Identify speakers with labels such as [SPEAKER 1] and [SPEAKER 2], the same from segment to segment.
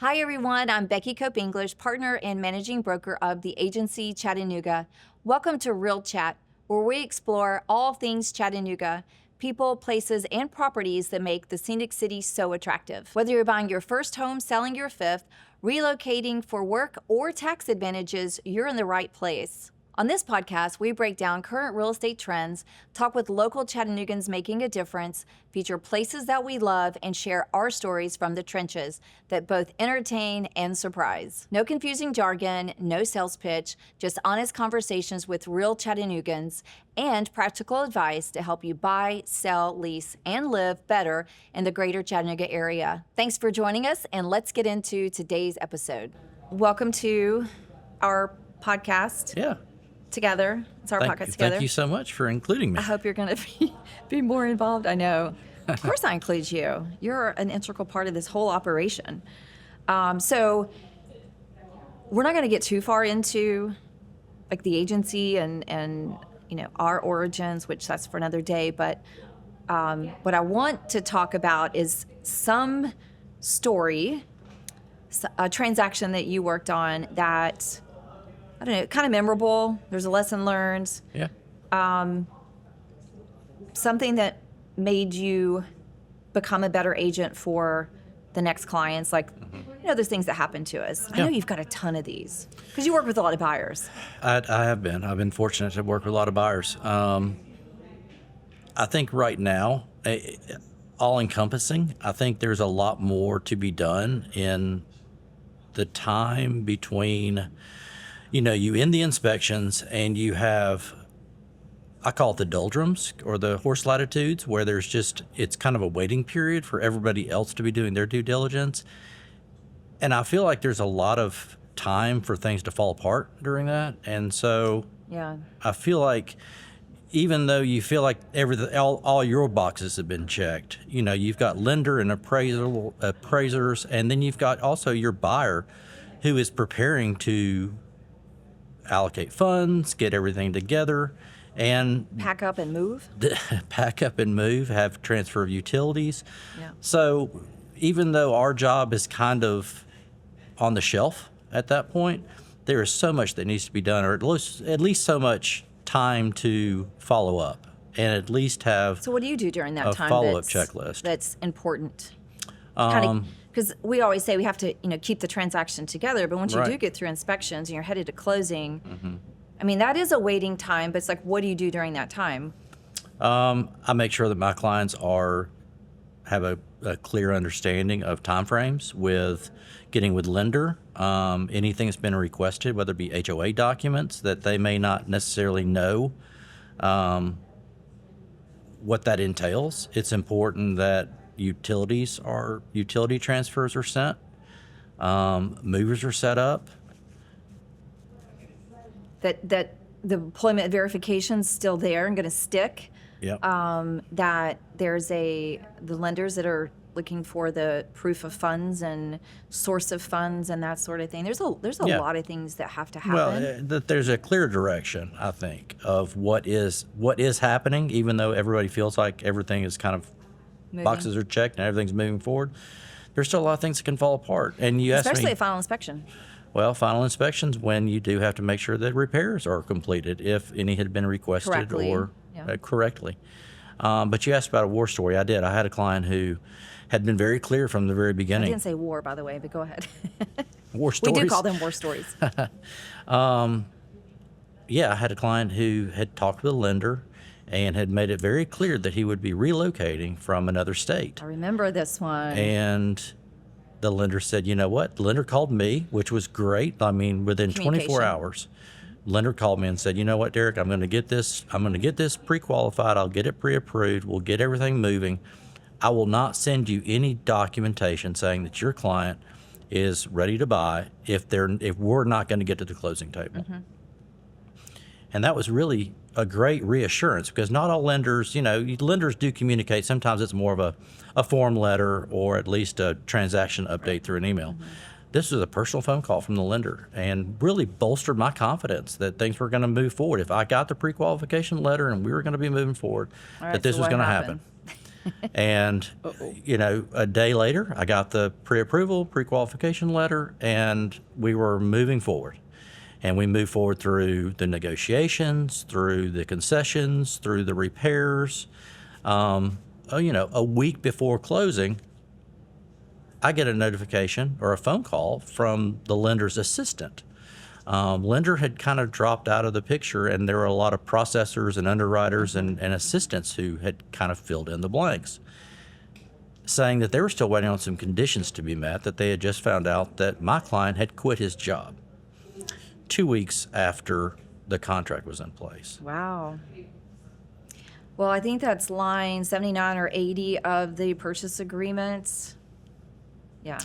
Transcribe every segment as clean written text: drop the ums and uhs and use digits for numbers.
[SPEAKER 1] Hi, everyone. I'm Becky Cope English, partner and managing broker of the agency Chattanooga. Welcome to Real Chat, where we explore all things Chattanooga, people, places, and properties that make the scenic city so attractive. Whether you're buying your first home, selling your fifth, relocating for work, or tax advantages, you're in the right place. On this podcast, we break down current real estate trends, talk with local Chattanoogans making a difference, feature places that we love, and share our stories from the trenches that both entertain and surprise. No confusing jargon, no sales pitch, just honest conversations with real Chattanoogans and practical advice to help you buy, sell, lease, and live better in the greater Chattanooga area. Thanks for joining us, and let's get into today's episode. Welcome to our podcast.
[SPEAKER 2] Yeah.
[SPEAKER 1] Together. It's our podcast together.
[SPEAKER 2] Thank you so much for including me.
[SPEAKER 1] I hope you're going to be more involved. I know. Of course I include you. You're an integral part of this whole operation. So we're not going to get too far into like the agency and our origins, which that's for another day. But what I want to talk about is some story, a transaction that you worked on that, I don't know, kind of memorable. There's a lesson learned.
[SPEAKER 2] Yeah.
[SPEAKER 1] Something that made you become a better agent for the next clients. Like, there's things that happen to us. I know you've got a ton of these because you work with a lot of buyers.
[SPEAKER 2] I have been. I've been fortunate to work with a lot of buyers. I think right now, all encompassing, I think there's a lot more to be done in the time between you end the inspections and you have, I call it the doldrums or the horse latitudes, where it's kind of a waiting period for everybody else to be doing their due diligence. And I feel like there's a lot of time for things to fall apart during that. And so I feel like even though you feel like all your boxes have been checked, you've got lender and appraisers, and then you've got also your buyer who is preparing to allocate funds, get everything together, and
[SPEAKER 1] pack up and move,
[SPEAKER 2] have transfer of utilities.
[SPEAKER 1] Yeah.
[SPEAKER 2] So even though our job is kind of on the shelf at that point, there is so much that needs to be done, or at least so much time to follow up and at least have.
[SPEAKER 1] So what do you do during that time?
[SPEAKER 2] Follow-up checklist
[SPEAKER 1] that's important. Because we always say we have to, keep the transaction together. But once you do get through inspections and you're headed to closing, I mean, that is a waiting time. But it's like, what do you do during that time?
[SPEAKER 2] I make sure that my clients have a clear understanding of timeframes with getting with lender. Anything that's been requested, whether it be HOA documents that they may not necessarily know what that entails. It's important that utility transfers are sent. Movers are set up.
[SPEAKER 1] That the employment verification's still there and going to stick.
[SPEAKER 2] Yep.
[SPEAKER 1] That there's the lenders that are looking for the proof of funds and source of funds and that sort of thing. There's a lot of things that have to happen.
[SPEAKER 2] Well, there's a clear direction, I think, of what is happening, even though everybody feels like everything is kind of boxes are checked and everything's moving forward. There's still a lot of things that can fall apart. And you asked me,
[SPEAKER 1] especially at final inspection.
[SPEAKER 2] Well, final inspections, when you do have to make sure that repairs are completed, if any had been requested correctly. But you asked about a war story. I did. I had a client who had been very clear from the very beginning.
[SPEAKER 1] I didn't say war, by the way, but go ahead.
[SPEAKER 2] War stories.
[SPEAKER 1] We do call them war stories.
[SPEAKER 2] I had a client who had talked with a lender and had made it very clear that he would be relocating from another state.
[SPEAKER 1] I remember this one.
[SPEAKER 2] And the lender said, you know what? The lender called me, which was great. I mean, within 24 hours, lender called me and said, you know what, Derek, I'm going to get this pre-qualified. I'll get it pre-approved. We'll get everything moving. I will not send you any documentation saying that your client is ready to buy if we're not going to get to the closing table. Mm-hmm. And that was really a great reassurance, because not all lenders, lenders do communicate. Sometimes it's more of a form letter or at least a transaction update through an email. Mm-hmm. This was a personal phone call from the lender and really bolstered my confidence that things were going to move forward. If I got the pre-qualification letter and we were going to be moving forward, that this was going to happen. And, a day later, I got the pre-approval, pre-qualification letter, and we were moving forward. And we moved forward through the negotiations, through the concessions, through the repairs. A week before closing, I get a notification or a phone call from the lender's assistant. Lender had kind of dropped out of the picture, and there were a lot of processors and underwriters and assistants who had kind of filled in the blanks, saying that they were still waiting on some conditions to be met, that they had just found out that my client had quit his job 2 weeks after the contract was in place.
[SPEAKER 1] Wow. Well, I think that's line 79 or 80 of the purchase agreements. Yeah.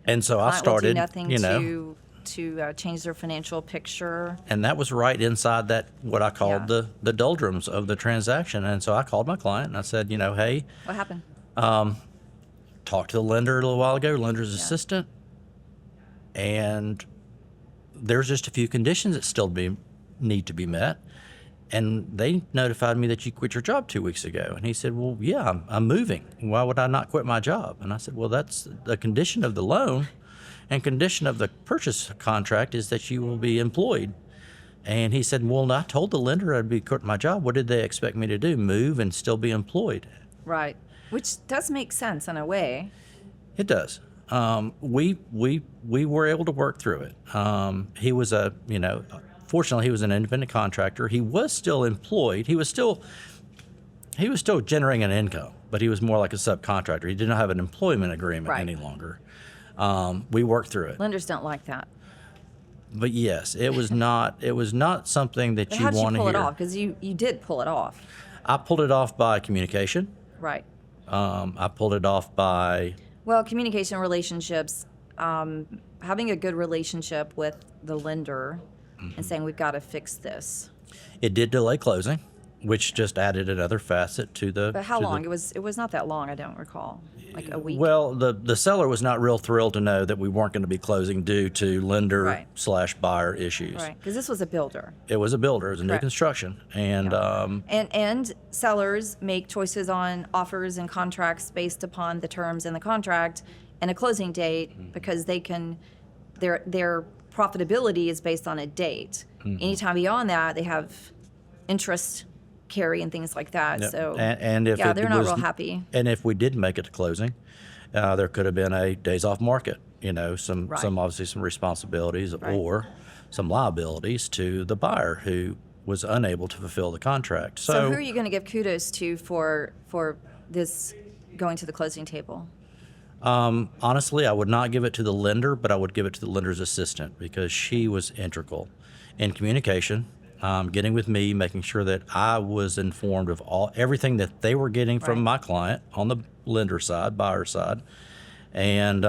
[SPEAKER 2] And so I
[SPEAKER 1] Client will do
[SPEAKER 2] started,
[SPEAKER 1] nothing to change their financial picture.
[SPEAKER 2] and that was right inside that, what I called the doldrums of the transaction. And so I called my client and I said, hey,
[SPEAKER 1] What happened?
[SPEAKER 2] talked to the lender a little while ago, lender's assistant, and there's just a few conditions that still need to be met. And they notified me that you quit your job 2 weeks ago. And he said, well, yeah, I'm moving. Why would I not quit my job? And I said, well, that's the condition of the loan and condition of the purchase contract is that you will be employed. And he said, well, I told the lender I'd be quitting my job. What did they expect me to do? Move and still be employed?
[SPEAKER 1] Right. Which does make sense in a way.
[SPEAKER 2] It does. We were able to work through it. He was fortunately he was an independent contractor. He was still employed. He was still generating an income, but he was more like a subcontractor. He did not have an employment agreement any longer. We worked through it.
[SPEAKER 1] Lenders don't like that.
[SPEAKER 2] But yes, it was not something that
[SPEAKER 1] But
[SPEAKER 2] you
[SPEAKER 1] how'd you
[SPEAKER 2] want to
[SPEAKER 1] pull
[SPEAKER 2] hear.
[SPEAKER 1] it off? Because you did pull it off.
[SPEAKER 2] I pulled it off by communication.
[SPEAKER 1] Right.
[SPEAKER 2] I pulled it off by
[SPEAKER 1] Well, communication, relationships, having a good relationship with the lender and saying we've got to fix this.
[SPEAKER 2] it did delay closing, which just added another facet to the.
[SPEAKER 1] But how
[SPEAKER 2] to
[SPEAKER 1] long?
[SPEAKER 2] the-
[SPEAKER 1] it was not that long. I don't recall. Like a week.
[SPEAKER 2] Well, the seller was not real thrilled to know that we weren't going to be closing due to lender
[SPEAKER 1] Right.
[SPEAKER 2] / buyer issues.
[SPEAKER 1] Right. Because this was a builder.
[SPEAKER 2] It was a builder. It was a new
[SPEAKER 1] Correct.
[SPEAKER 2] construction, and
[SPEAKER 1] And sellers make choices on offers and contracts based upon the terms in the contract and a closing date because they can their profitability is based on a date. Anytime beyond that, they have interest carry and things like that.
[SPEAKER 2] Yep.
[SPEAKER 1] So
[SPEAKER 2] and if
[SPEAKER 1] yeah,
[SPEAKER 2] it
[SPEAKER 1] they're not
[SPEAKER 2] was,
[SPEAKER 1] real happy.
[SPEAKER 2] And if we did make it to closing, there could have been a days off market. Some
[SPEAKER 1] Right.
[SPEAKER 2] obviously some responsibilities
[SPEAKER 1] Right.
[SPEAKER 2] or some liabilities to the buyer who was unable to fulfill the contract.
[SPEAKER 1] So who are you going to give kudos to for this going to the closing table?
[SPEAKER 2] Honestly, I would not give it to the lender, but I would give it to the lender's assistant because she was integral in communication, getting with me, making sure that I was informed of everything that they were getting from
[SPEAKER 1] Right.
[SPEAKER 2] my client on the lender side, buyer side, and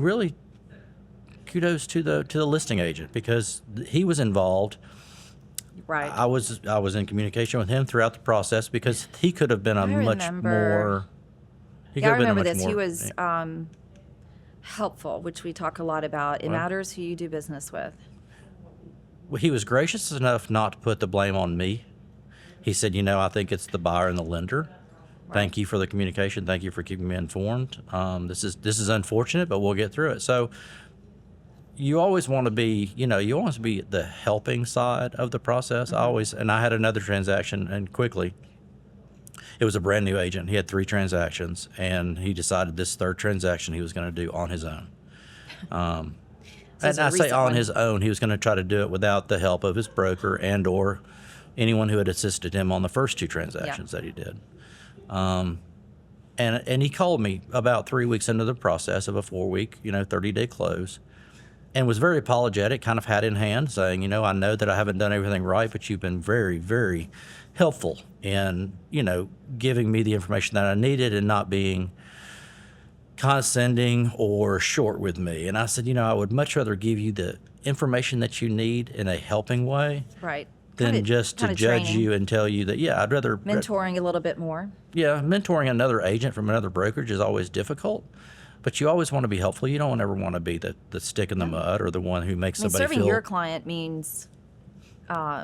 [SPEAKER 2] really kudos to the listing agent because he was involved.
[SPEAKER 1] Right.
[SPEAKER 2] I was in communication with him throughout the process because he could have been a
[SPEAKER 1] I
[SPEAKER 2] much
[SPEAKER 1] remember.
[SPEAKER 2] more. He could
[SPEAKER 1] I
[SPEAKER 2] have been a
[SPEAKER 1] remember
[SPEAKER 2] much
[SPEAKER 1] this. He
[SPEAKER 2] more-
[SPEAKER 1] was helpful, which we talk a lot about. It
[SPEAKER 2] Right.
[SPEAKER 1] matters who you do business with.
[SPEAKER 2] Well, he was gracious enough not to put the blame on me. He said, I think it's the buyer and the lender. Thank you for the communication. Thank you for keeping me informed. This is unfortunate, but we'll get through it. So you always want to be, you always be the helping side of the process. And I had another transaction, and quickly, it was a brand new agent. He had 3 transactions, and he decided this third transaction he was going to do on his own.
[SPEAKER 1] So it's
[SPEAKER 2] And
[SPEAKER 1] a
[SPEAKER 2] I say
[SPEAKER 1] recent
[SPEAKER 2] on
[SPEAKER 1] one.
[SPEAKER 2] his own. He was going to try to do it without the help of his broker and or anyone who had assisted him on the first 2 transactions that he did. And he called me about 3 weeks into the process of a 4-week, 30-day close, and was very apologetic, kind of hat in hand, saying, I know that I haven't done everything right, but you've been very, very helpful in, giving me the information that I needed and not being condescending or short with me. And I said, I would much rather give you the information that you need in a helping way
[SPEAKER 1] Right.
[SPEAKER 2] than
[SPEAKER 1] Kinda-
[SPEAKER 2] just to
[SPEAKER 1] kinda
[SPEAKER 2] judge
[SPEAKER 1] training.
[SPEAKER 2] you and tell you that, I'd rather
[SPEAKER 1] Mentoring a little bit more.
[SPEAKER 2] Yeah, mentoring another agent from another brokerage is always difficult, but you always want to be helpful. You don't ever want to be the stick in the mud or the one who makes
[SPEAKER 1] I mean,
[SPEAKER 2] somebody
[SPEAKER 1] serving
[SPEAKER 2] feel
[SPEAKER 1] your client means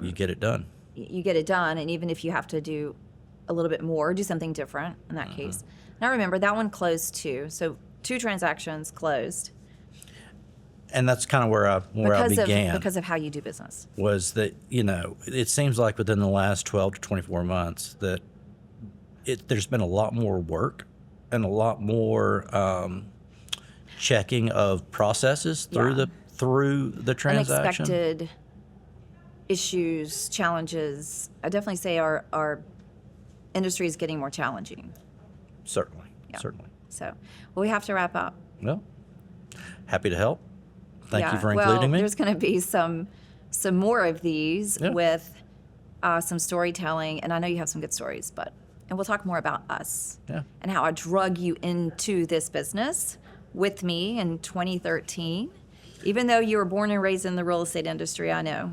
[SPEAKER 2] you get it done.
[SPEAKER 1] you get it done, and even if you have to do a little bit more, do something different in that case. Now remember, that one closed too. So 2 transactions closed
[SPEAKER 2] And that's kind of where I began.
[SPEAKER 1] because of how you do business.
[SPEAKER 2] Was that, it seems like within the last 12 to 24 months that there's been a lot more work and a lot more checking of processes through the transaction.
[SPEAKER 1] Unexpected issues, challenges. I definitely say our industry is getting more challenging.
[SPEAKER 2] Certainly.
[SPEAKER 1] So, well, we have to wrap up.
[SPEAKER 2] Well, happy to help. Thank you for
[SPEAKER 1] well,
[SPEAKER 2] including me.
[SPEAKER 1] There's going to be some more of these with some storytelling, and I know you have some good stories, and we'll talk more about us and how I drug you into this business with me in 2013. Even though you were born and raised in the real estate industry, I know.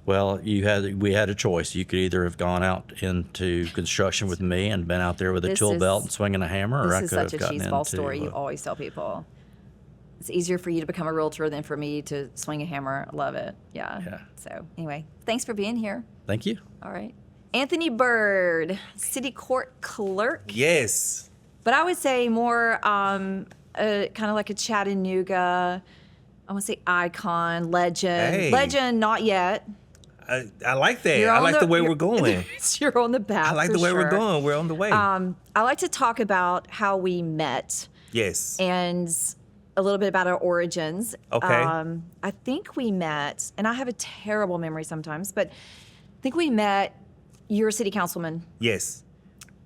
[SPEAKER 2] Well, we had a choice. You could either have gone out into construction with me and been out there with a tool belt and swinging a hammer, or I could have gotten into...
[SPEAKER 1] This is such a cheeseball story you always tell people. It's easier for you to become a realtor than for me to swing a hammer. I love it. Yeah. So anyway, thanks for being here.
[SPEAKER 2] Thank you.
[SPEAKER 1] All right. Anthony Byrd, city court clerk.
[SPEAKER 3] Yes.
[SPEAKER 1] But I would say more kind of like a Chattanooga, I want to say icon, legend.
[SPEAKER 3] Hey.
[SPEAKER 1] Legend, not yet.
[SPEAKER 3] I like that. I like the way we're going.
[SPEAKER 1] You're on the path.
[SPEAKER 3] I like the way we're going. We're on the way.
[SPEAKER 1] I like to talk about how we met.
[SPEAKER 3] Yes.
[SPEAKER 1] And a little bit about our origins.
[SPEAKER 3] Okay.
[SPEAKER 1] I think we met, and I have a terrible memory sometimes, but I think we met, you're a city councilman.
[SPEAKER 3] Yes.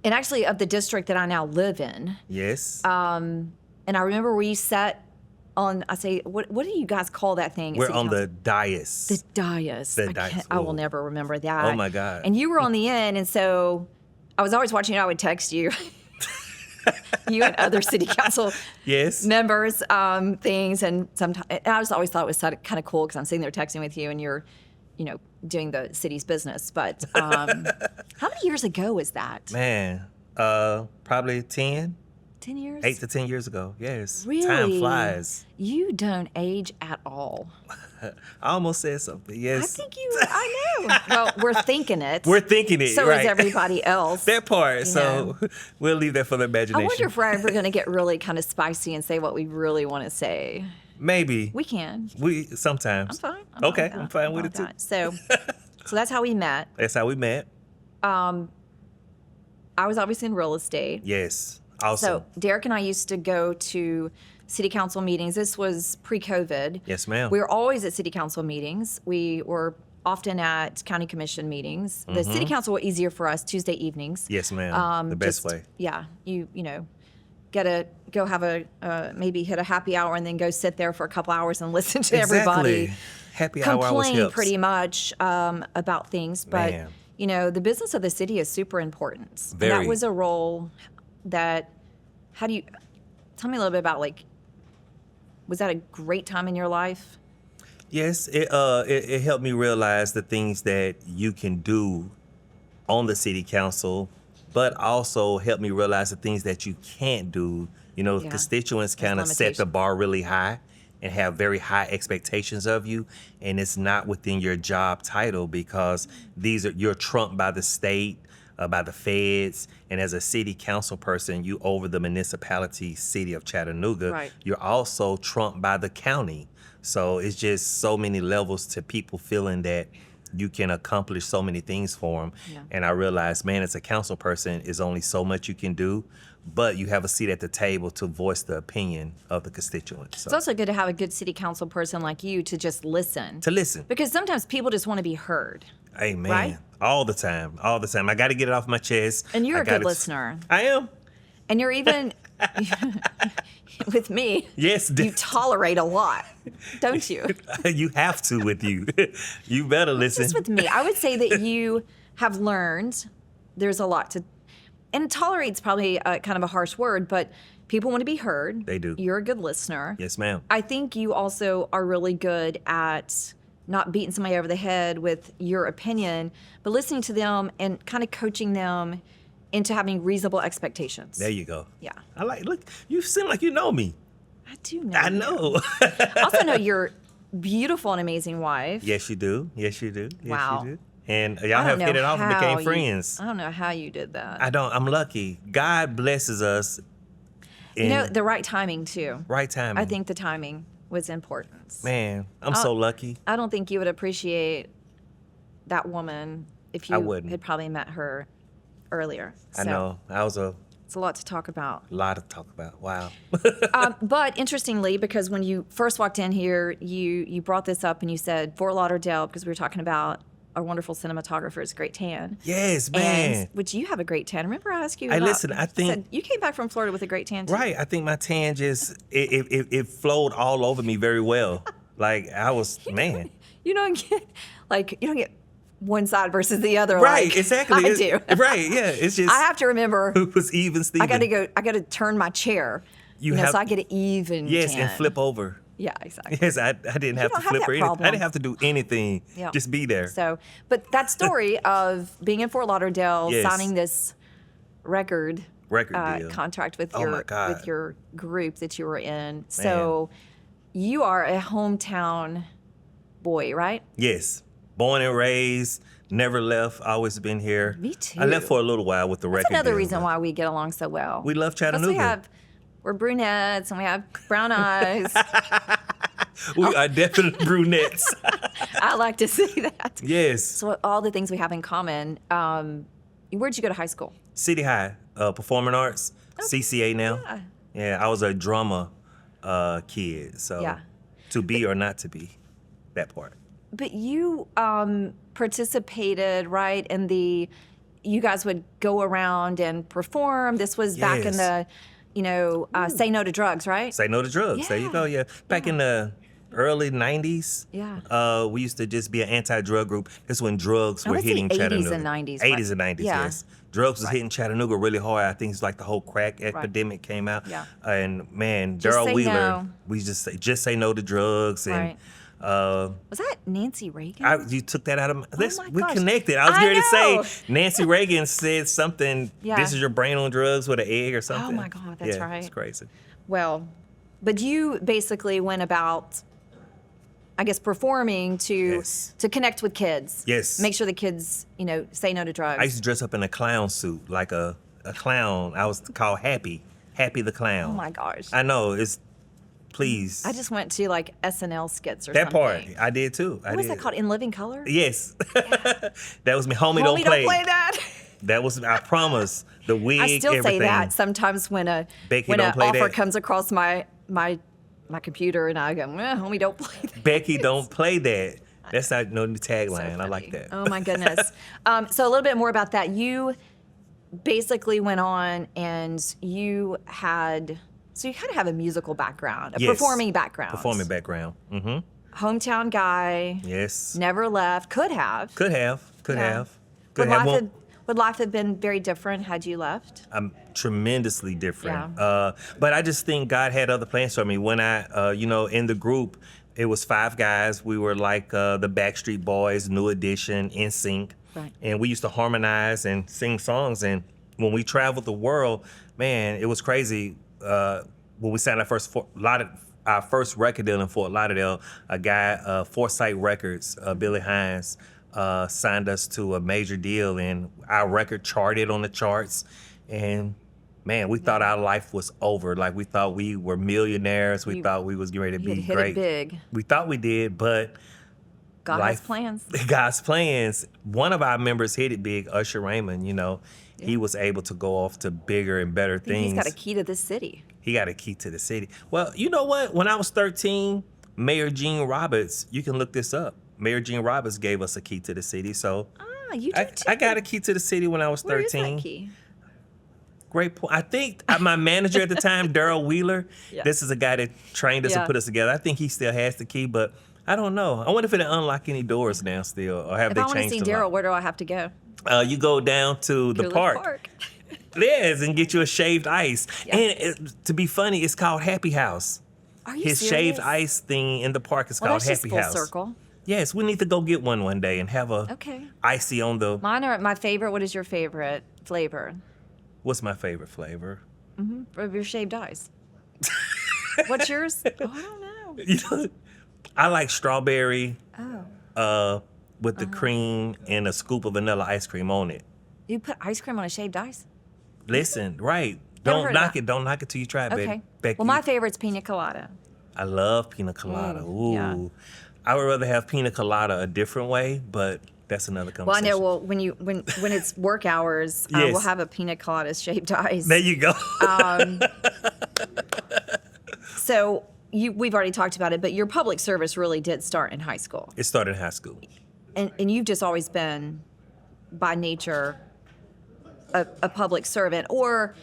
[SPEAKER 1] And actually of the district that I now live in.
[SPEAKER 3] Yes.
[SPEAKER 1] And I remember we sat on, I say, what do you guys call that thing?
[SPEAKER 3] We're on the dais.
[SPEAKER 1] The dais.
[SPEAKER 3] The dais.
[SPEAKER 1] I will never remember that.
[SPEAKER 3] Oh my God.
[SPEAKER 1] And you were on the end, and so I was always watching you. I would text you. You and other city council members, things, and sometimes I just always thought it was kind of cool because I'm sitting there texting with you, and you're, doing the city's business. But how many years ago was that?
[SPEAKER 3] Man, probably 10.
[SPEAKER 1] 10 years?
[SPEAKER 3] 8 to 10 years ago. Yes.
[SPEAKER 1] Really?
[SPEAKER 3] Time flies.
[SPEAKER 1] You don't age at all.
[SPEAKER 3] I almost said something. Yes.
[SPEAKER 1] I know. Well, we're thinking it.
[SPEAKER 3] We're thinking it.
[SPEAKER 1] So
[SPEAKER 3] right.
[SPEAKER 1] is everybody else.
[SPEAKER 3] That part. So we'll leave that for the imagination.
[SPEAKER 1] I wonder if we're ever going to get really kind of spicy and say what we really want to say.
[SPEAKER 3] Maybe.
[SPEAKER 1] We can.
[SPEAKER 3] Sometimes.
[SPEAKER 1] I'm fine.
[SPEAKER 3] Okay. I'm fine with it too.
[SPEAKER 1] So that's how we met.
[SPEAKER 3] That's how we met.
[SPEAKER 1] I was obviously in real estate.
[SPEAKER 3] Yes. Awesome.
[SPEAKER 1] So Derek and I used to go to city council meetings. This was pre-COVID.
[SPEAKER 3] Yes, ma'am.
[SPEAKER 1] We were always at city council meetings. We were often at county commission meetings. The city council were easier for us Tuesday evenings.
[SPEAKER 3] Yes, ma'am. The best way.
[SPEAKER 1] Yeah, you go have maybe hit a happy hour and then go sit there for a couple hours and listen to everybody.
[SPEAKER 3] Happy hour always
[SPEAKER 1] complain
[SPEAKER 3] helps.
[SPEAKER 1] pretty much about things, but
[SPEAKER 3] Man.
[SPEAKER 1] the business of the city is super important.
[SPEAKER 3] Very.
[SPEAKER 1] And that was a role that. Tell me a little bit about was that a great time in your life?
[SPEAKER 3] Yes, it helped me realize the things that you can do on the city council, but also helped me realize the things that you can't do. Constituents kind of set the bar really high and have very high expectations of you, and it's not within your job title because you're trumped by the state, by the feds, and as a city council person, you over the municipality city of Chattanooga.
[SPEAKER 1] Right.
[SPEAKER 3] You're also trumped by the county. So it's just so many levels to people feeling that you can accomplish so many things for them. Yeah. And I realized, man, as a council person, is only so much you can do, but you have a seat at the table to voice the opinion of the constituents. So.
[SPEAKER 1] It's also good to have a good city council person like you to just listen. Because sometimes people just want to be heard.
[SPEAKER 3] Amen.
[SPEAKER 1] Right?
[SPEAKER 3] All the time. I got to get it off my chest.
[SPEAKER 1] And you're a good listener.
[SPEAKER 3] I am.
[SPEAKER 1] And you're even, with me,
[SPEAKER 3] yes,
[SPEAKER 1] you tolerate a lot, don't you?
[SPEAKER 3] You have to with you. You better listen.
[SPEAKER 1] Just with me. I would say that you have learned there's a lot to, and tolerate's probably kind of a harsh word, but people want to be heard.
[SPEAKER 3] They do.
[SPEAKER 1] You're a good listener.
[SPEAKER 3] Yes, ma'am.
[SPEAKER 1] I think you also are really good at not beating somebody over the head with your opinion, but listening to them and kind of coaching them into having reasonable expectations.
[SPEAKER 3] There you go.
[SPEAKER 1] Yeah.
[SPEAKER 3] Look, you seem like you know me.
[SPEAKER 1] I do know.
[SPEAKER 3] I know.
[SPEAKER 1] I also know you're beautiful and amazing wife.
[SPEAKER 3] Yes, you do. Yes, you do. Yes,
[SPEAKER 1] Wow.
[SPEAKER 3] you do. And y'all
[SPEAKER 1] I
[SPEAKER 3] have
[SPEAKER 1] don't
[SPEAKER 3] hit
[SPEAKER 1] know
[SPEAKER 3] it off and
[SPEAKER 1] how
[SPEAKER 3] became
[SPEAKER 1] you-
[SPEAKER 3] friends.
[SPEAKER 1] I don't know how you did that.
[SPEAKER 3] I'm lucky. God blesses us in
[SPEAKER 1] You know, the right timing too.
[SPEAKER 3] right timing.
[SPEAKER 1] I think the timing was important.
[SPEAKER 3] Man, I'm so lucky.
[SPEAKER 1] I don't think you would appreciate that woman if
[SPEAKER 3] I
[SPEAKER 1] you
[SPEAKER 3] wouldn't.
[SPEAKER 1] had probably met her earlier.
[SPEAKER 3] I
[SPEAKER 1] So,
[SPEAKER 3] know. That was a
[SPEAKER 1] It's a lot to talk about.
[SPEAKER 3] lot to talk about. Wow.
[SPEAKER 1] But interestingly, because when you first walked in here, you brought this up and you said Fort Lauderdale, because we were talking about our wonderful cinematographer's great tan.
[SPEAKER 3] Yes, man.
[SPEAKER 1] And which you have a great tan. Remember I asked you
[SPEAKER 3] Hey,
[SPEAKER 1] about,
[SPEAKER 3] listen, I
[SPEAKER 1] you
[SPEAKER 3] think-
[SPEAKER 1] said you came back from Florida with a great tan too.
[SPEAKER 3] Right. I think my tan just it flowed all over me very well. Like I was man.
[SPEAKER 1] You don't get one side versus the other.
[SPEAKER 3] Right,
[SPEAKER 1] like
[SPEAKER 3] exactly.
[SPEAKER 1] I do.
[SPEAKER 3] Right, yeah. It's just
[SPEAKER 1] I have to remember
[SPEAKER 3] it was even Steven.
[SPEAKER 1] I gotta turn my chair.
[SPEAKER 3] You
[SPEAKER 1] You know,
[SPEAKER 3] have-
[SPEAKER 1] so I get an even
[SPEAKER 3] Yes,
[SPEAKER 1] tan.
[SPEAKER 3] and flip over.
[SPEAKER 1] Yeah, exactly.
[SPEAKER 3] Yes, I didn't have to
[SPEAKER 1] don't have
[SPEAKER 3] flip
[SPEAKER 1] that
[SPEAKER 3] or anything.
[SPEAKER 1] problem.
[SPEAKER 3] I didn't have to do anything.
[SPEAKER 1] Yeah.
[SPEAKER 3] Just be there.
[SPEAKER 1] So, but that story of being in Fort Lauderdale,
[SPEAKER 3] Yes.
[SPEAKER 1] signing this record
[SPEAKER 3] Deal.
[SPEAKER 1] contract with
[SPEAKER 3] Oh my God.
[SPEAKER 1] with your group that you were in. So, you are a hometown boy, right?
[SPEAKER 3] Yes. Born and raised, never left, always been here.
[SPEAKER 1] Me too.
[SPEAKER 3] I left for a little while with the
[SPEAKER 1] That's
[SPEAKER 3] record
[SPEAKER 1] another
[SPEAKER 3] deal,
[SPEAKER 1] reason
[SPEAKER 3] but
[SPEAKER 1] why we get along so well.
[SPEAKER 3] we love
[SPEAKER 1] Plus
[SPEAKER 3] Chattanooga.
[SPEAKER 1] we're brunettes and we have brown eyes.
[SPEAKER 3] We are definite brunettes.
[SPEAKER 1] I like to see that.
[SPEAKER 3] Yes.
[SPEAKER 1] So all the things we have in common. Where'd you go to high school?
[SPEAKER 3] City High, Performing Arts, CCA now.
[SPEAKER 1] Yeah.
[SPEAKER 3] Yeah, I was a drummer kid, so
[SPEAKER 1] Yeah.
[SPEAKER 3] to be or not to be, that part.
[SPEAKER 1] But you participated, right, in you guys would go around and perform. This was back in
[SPEAKER 3] Yes.
[SPEAKER 1] the, Say No to Drugs, right?
[SPEAKER 3] Say no to drugs. There you go. Yeah, back in the early '90s.
[SPEAKER 1] Yeah.
[SPEAKER 3] We used to just be an anti-drug group. This is when drugs were
[SPEAKER 1] was the
[SPEAKER 3] hitting
[SPEAKER 1] 80s
[SPEAKER 3] Chattanooga.
[SPEAKER 1] and 90s,
[SPEAKER 3] 80s
[SPEAKER 1] right?
[SPEAKER 3] and 90s.
[SPEAKER 1] Yeah.
[SPEAKER 3] Yes. Drugs was hitting Chattanooga really hard. I think it's like the whole crack epidemic came out.
[SPEAKER 1] Yeah.
[SPEAKER 3] And man,
[SPEAKER 1] Just
[SPEAKER 3] Daryl
[SPEAKER 1] say
[SPEAKER 3] Wheeler,
[SPEAKER 1] no.
[SPEAKER 3] we just say no to drugs and.
[SPEAKER 1] Right. Was that Nancy Reagan?
[SPEAKER 3] You took that out of my.
[SPEAKER 1] my
[SPEAKER 3] We
[SPEAKER 1] gosh.
[SPEAKER 3] connected. I was
[SPEAKER 1] I
[SPEAKER 3] going to
[SPEAKER 1] know.
[SPEAKER 3] say Nancy Reagan said something.
[SPEAKER 1] Yeah.
[SPEAKER 3] This is your brain on drugs with an egg or something.
[SPEAKER 1] Oh my God, that's
[SPEAKER 3] yeah,
[SPEAKER 1] right.
[SPEAKER 3] It's crazy.
[SPEAKER 1] Well, but you basically went about, I guess, performing to
[SPEAKER 3] Yes.
[SPEAKER 1] connect with kids.
[SPEAKER 3] Yes.
[SPEAKER 1] Make sure the kids, say no to drugs.
[SPEAKER 3] I used to dress up in a clown suit, like a clown. I was called Happy the Clown.
[SPEAKER 1] Oh my gosh.
[SPEAKER 3] I know. It's please.
[SPEAKER 1] I just went to like SNL skits or
[SPEAKER 3] that
[SPEAKER 1] something.
[SPEAKER 3] part I did too.
[SPEAKER 1] What was that called? In Living Color?
[SPEAKER 3] Yes. That was me. Homie,
[SPEAKER 1] Homie,
[SPEAKER 3] don't play.
[SPEAKER 1] that.
[SPEAKER 3] That was I promise. The wig.
[SPEAKER 1] I still
[SPEAKER 3] everything.
[SPEAKER 1] say that sometimes when
[SPEAKER 3] Becky,
[SPEAKER 1] when
[SPEAKER 3] don't
[SPEAKER 1] an
[SPEAKER 3] play
[SPEAKER 1] offer
[SPEAKER 3] that.
[SPEAKER 1] comes across my computer and I go, homie, don't play that.
[SPEAKER 3] Becky, don't play that. That's not no new
[SPEAKER 1] So
[SPEAKER 3] tagline. I like
[SPEAKER 1] funny.
[SPEAKER 3] that.
[SPEAKER 1] Oh my goodness. So a little bit more about that. You basically went on and you kind of have a musical background, a
[SPEAKER 3] Yes.
[SPEAKER 1] performing background.
[SPEAKER 3] Performing background. Mm-hmm.
[SPEAKER 1] Hometown guy,
[SPEAKER 3] Yes.
[SPEAKER 1] never left, could have.
[SPEAKER 3] Could have.
[SPEAKER 1] Yeah.
[SPEAKER 3] Could
[SPEAKER 1] Would
[SPEAKER 3] have.
[SPEAKER 1] life have been very different had you left?
[SPEAKER 3] I'm tremendously different.
[SPEAKER 1] Yeah.
[SPEAKER 3] But I just think God had other plans for me. When I, in the group, it was 5 guys. We were like the Backstreet Boys, New Edition, NSYNC.
[SPEAKER 1] Right.
[SPEAKER 3] And we used to harmonize and sing songs. And when we traveled the world, man, it was crazy. When we signed our first record deal in Fort Lauderdale, a guy, Foresight Records, Billy Hines, signed us to a major deal, and our record charted on the charts. And man, we thought our life was over. Like we thought we were millionaires. We thought we was getting ready to
[SPEAKER 1] You
[SPEAKER 3] be
[SPEAKER 1] had hit
[SPEAKER 3] great.
[SPEAKER 1] it big.
[SPEAKER 3] We thought we did, but
[SPEAKER 1] God has plans.
[SPEAKER 3] God's plans. One of our members hit it big, Usher Raymond. He was able to go off to bigger and better
[SPEAKER 1] I think
[SPEAKER 3] things.
[SPEAKER 1] he's got a key to this city.
[SPEAKER 3] He got a key to the city. Well, you know what? When I was 13, Mayor Gene Roberts, you can look this up. Mayor Gene Roberts gave us a key to the city. So
[SPEAKER 1] You do too.
[SPEAKER 3] I got a key to the city when I was 13.
[SPEAKER 1] Where is that key?
[SPEAKER 3] Great point. I think my manager at the time, Daryl Wheeler,
[SPEAKER 1] Yeah.
[SPEAKER 3] this is a guy that trained us
[SPEAKER 1] Yeah.
[SPEAKER 3] and put us together. I think he still has the key, but I don't know. I wonder if it'll unlock any doors now still, or have
[SPEAKER 1] If
[SPEAKER 3] they
[SPEAKER 1] I want to
[SPEAKER 3] changed
[SPEAKER 1] see
[SPEAKER 3] the lock?
[SPEAKER 1] Daryl, where do I have to go?
[SPEAKER 3] You go down to the
[SPEAKER 1] Coolidge
[SPEAKER 3] park. Yes, and get you a shaved ice.
[SPEAKER 1] Yeah.
[SPEAKER 3] And to be funny, it's called Happy House.
[SPEAKER 1] Are you
[SPEAKER 3] His
[SPEAKER 1] serious?
[SPEAKER 3] shaved ice thing in the park is
[SPEAKER 1] Well,
[SPEAKER 3] called
[SPEAKER 1] that's just
[SPEAKER 3] Happy
[SPEAKER 1] full
[SPEAKER 3] House.
[SPEAKER 1] circle.
[SPEAKER 3] Yes, we need to go get one day and have a
[SPEAKER 1] Okay.
[SPEAKER 3] icy on the.
[SPEAKER 1] Mine are my favorite. What is your favorite flavor
[SPEAKER 3] What's my favorite flavor?
[SPEAKER 1] of your shaved ice? What's yours? Oh, I don't know.
[SPEAKER 3] I like strawberry.
[SPEAKER 1] Oh.
[SPEAKER 3] with the cream and a scoop of vanilla ice cream on it.
[SPEAKER 1] You put ice cream on a shaved ice?
[SPEAKER 3] Listen, right.
[SPEAKER 1] Never
[SPEAKER 3] Don't
[SPEAKER 1] heard of
[SPEAKER 3] knock
[SPEAKER 1] that.
[SPEAKER 3] it. Don't knock it till you try it,
[SPEAKER 1] Okay.
[SPEAKER 3] baby. Becky,
[SPEAKER 1] Well, my favorite's pina colada.
[SPEAKER 3] I love pina colada. Ooh.
[SPEAKER 1] yeah.
[SPEAKER 3] I would rather have pina colada a different way, but that's another
[SPEAKER 1] Well, I
[SPEAKER 3] conversation.
[SPEAKER 1] know. Well, when it's work hours,
[SPEAKER 3] Yes.
[SPEAKER 1] we'll have a pina colada shaved ice.
[SPEAKER 3] There you go.
[SPEAKER 1] So we've already talked about it, but your public service really did start in high school,
[SPEAKER 3] It started in high school.
[SPEAKER 1] and you've just always been, by nature, a public servant or